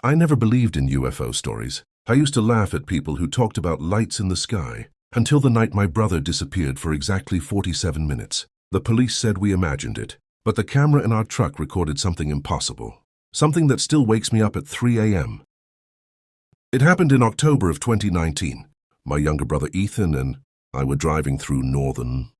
I never believed in UFO stories. I used to laugh at people who talked about lights in the sky, until the night my brother disappeared for exactly 47 minutes. The police said we imagined it, but the camera in our truck recorded something impossible. Something that still wakes me up at 3 a.m. It happened in October of 2019. My younger brother Ethan and I were driving through northern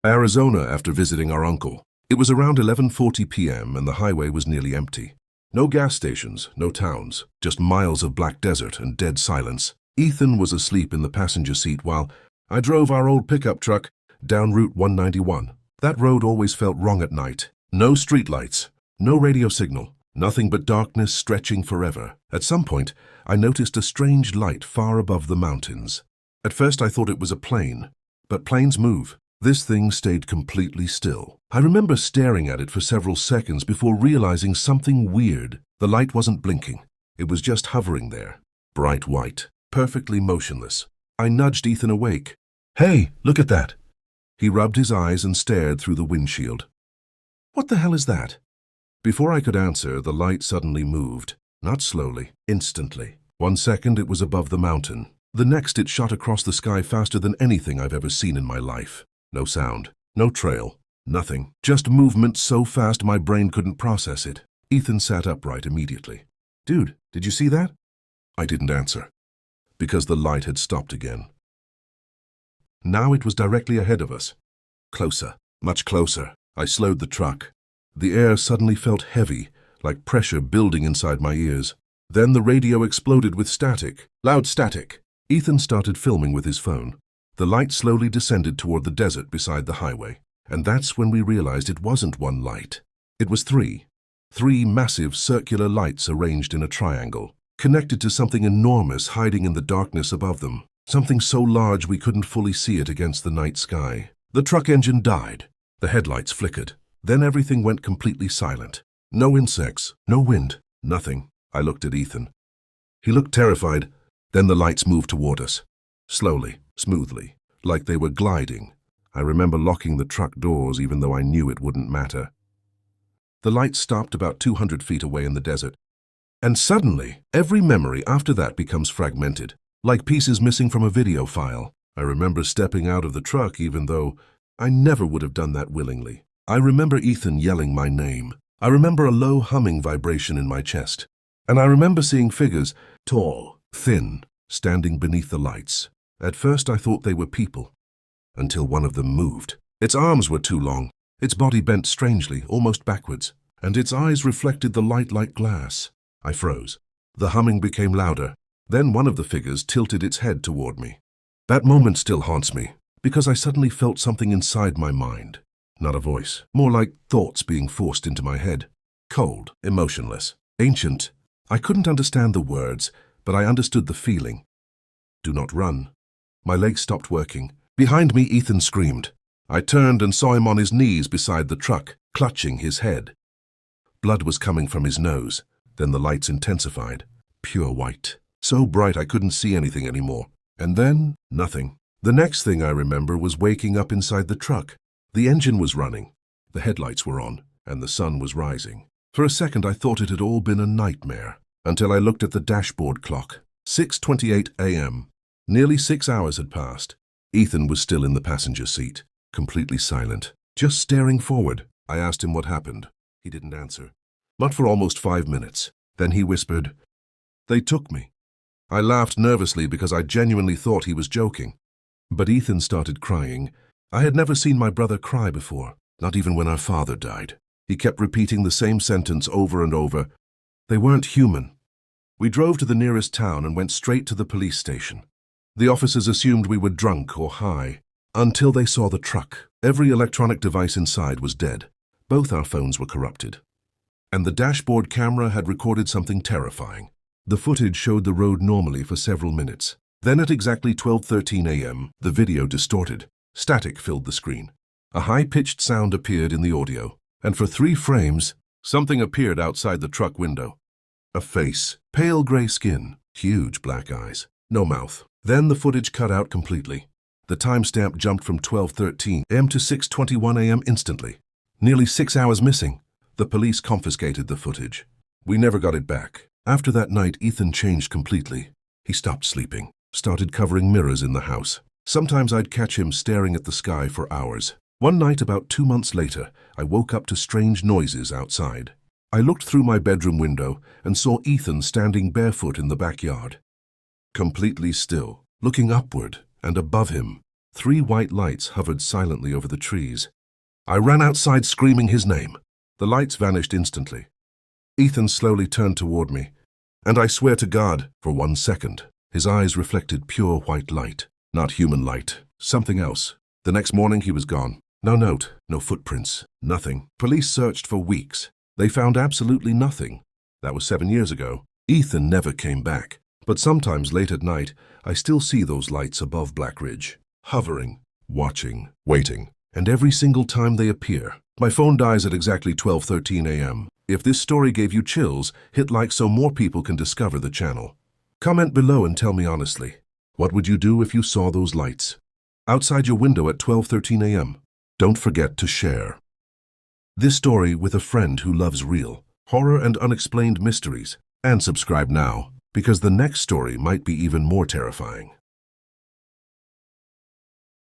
Arizona after visiting our uncle. It was around 11:40 p.m. and the highway was nearly empty. No gas stations, no towns, just miles of black desert and dead silence. Ethan was asleep in the passenger seat while I drove our old pickup truck down Route 191. That road always felt wrong at night. No streetlights, no radio signal, nothing but darkness stretching forever. At some point, I noticed a strange light far above the mountains. At first I thought it was a plane, but planes move. This thing stayed completely still. I remember staring at it for several seconds before realizing something weird. The light wasn't blinking. It was just hovering there, bright white, perfectly motionless. I nudged Ethan awake. "Hey, look at that." He rubbed his eyes and stared through the windshield. "What the hell is that?" Before I could answer, the light suddenly moved. Not slowly, instantly. 1 second it was above the mountain. The next it shot across the sky faster than anything I've ever seen in my life. No sound, no trail, nothing. Just movement so fast my brain couldn't process it. Ethan sat upright immediately. "Dude, did you see that?" I didn't answer, because the light had stopped again. Now it was directly ahead of us. Closer, much closer. I slowed the truck. The air suddenly felt heavy, like pressure building inside my ears. Then the radio exploded with static, loud static. Ethan started filming with his phone. The light slowly descended toward the desert beside the highway, and that's when we realized it wasn't one light. It was three. Three massive circular lights arranged in a triangle, connected to something enormous hiding in the darkness above them, something so large we couldn't fully see it against the night sky. The truck engine died. The headlights flickered. Then everything went completely silent. No insects, no wind, nothing. I looked at Ethan. He looked terrified. Then the lights moved toward us. Slowly, smoothly, like they were gliding. I remember locking the truck doors even though I knew it wouldn't matter. The lights stopped about 200 feet away in the desert. And suddenly, every memory after that becomes fragmented, like pieces missing from a video file. I remember stepping out of the truck even though I never would have done that willingly. I remember Ethan yelling my name. I remember a low humming vibration in my chest. And I remember seeing figures, tall, thin, standing beneath the lights. At first I thought they were people, until one of them moved. Its arms were too long, its body bent strangely, almost backwards, and its eyes reflected the light like glass. I froze. The humming became louder. Then one of the figures tilted its head toward me. That moment still haunts me, because I suddenly felt something inside my mind. Not a voice, more like thoughts being forced into my head. Cold, emotionless, ancient. I couldn't understand the words, but I understood the feeling. "Do not run." My legs stopped working. Behind me, Ethan screamed. I turned and saw him on his knees beside the truck, clutching his head. Blood was coming from his nose. Then the lights intensified. Pure white. So bright I couldn't see anything anymore. And then, nothing. The next thing I remember was waking up inside the truck. The engine was running. The headlights were on, and the sun was rising. For a second I thought it had all been a nightmare, until I looked at the dashboard clock. 6:28 a.m. Nearly 6 hours had passed. Ethan was still in the passenger seat, completely silent, just staring forward. I asked him what happened. He didn't answer. Not for almost 5 minutes. Then he whispered, "They took me." I laughed nervously because I genuinely thought he was joking. But Ethan started crying. I had never seen my brother cry before, not even when our father died. He kept repeating the same sentence over and over. They weren't human. We drove to the nearest town and went straight to the police station. The officers assumed we were drunk or high, until they saw the truck. Every electronic device inside was dead. Both our phones were corrupted. And the dashboard camera had recorded something terrifying. The footage showed the road normally for several minutes. Then at exactly 12:13 a.m., the video distorted. Static filled the screen. A high-pitched sound appeared in the audio, and for 3 frames, something appeared outside the truck window. A face, pale gray skin, huge black eyes, no mouth. Then the footage cut out completely. The timestamp jumped from 12:13 a.m. to 6:21 a.m. instantly. Nearly 6 hours missing. The police confiscated the footage. We never got it back. After that night, Ethan changed completely. He stopped sleeping, started covering mirrors in the house. Sometimes I'd catch him staring at the sky for hours. One night, about 2 months later, I woke up to strange noises outside. I looked through my bedroom window and saw Ethan standing barefoot in the backyard. Completely still, looking upward, and above him, 3 white lights hovered silently over the trees. I ran outside screaming his name. The lights vanished instantly. Ethan slowly turned toward me, and I swear to God, for 1 second, his eyes reflected pure white light. Not human light, something else. The next morning he was gone. No note, no footprints, nothing. Police searched for weeks. They found absolutely nothing. That was 7 years ago. Ethan never came back. But sometimes late at night, I still see those lights above Black Ridge, hovering, watching, waiting. And every single time they appear, my phone dies at exactly 12:13 a.m. If this story gave you chills, hit like so more people can discover the channel. Comment below and tell me honestly, what would you do if you saw those lights outside your window at 12:13 a.m.? Don't forget to share this story with a friend who loves real horror and unexplained mysteries. And subscribe now, because the next story might be even more terrifying.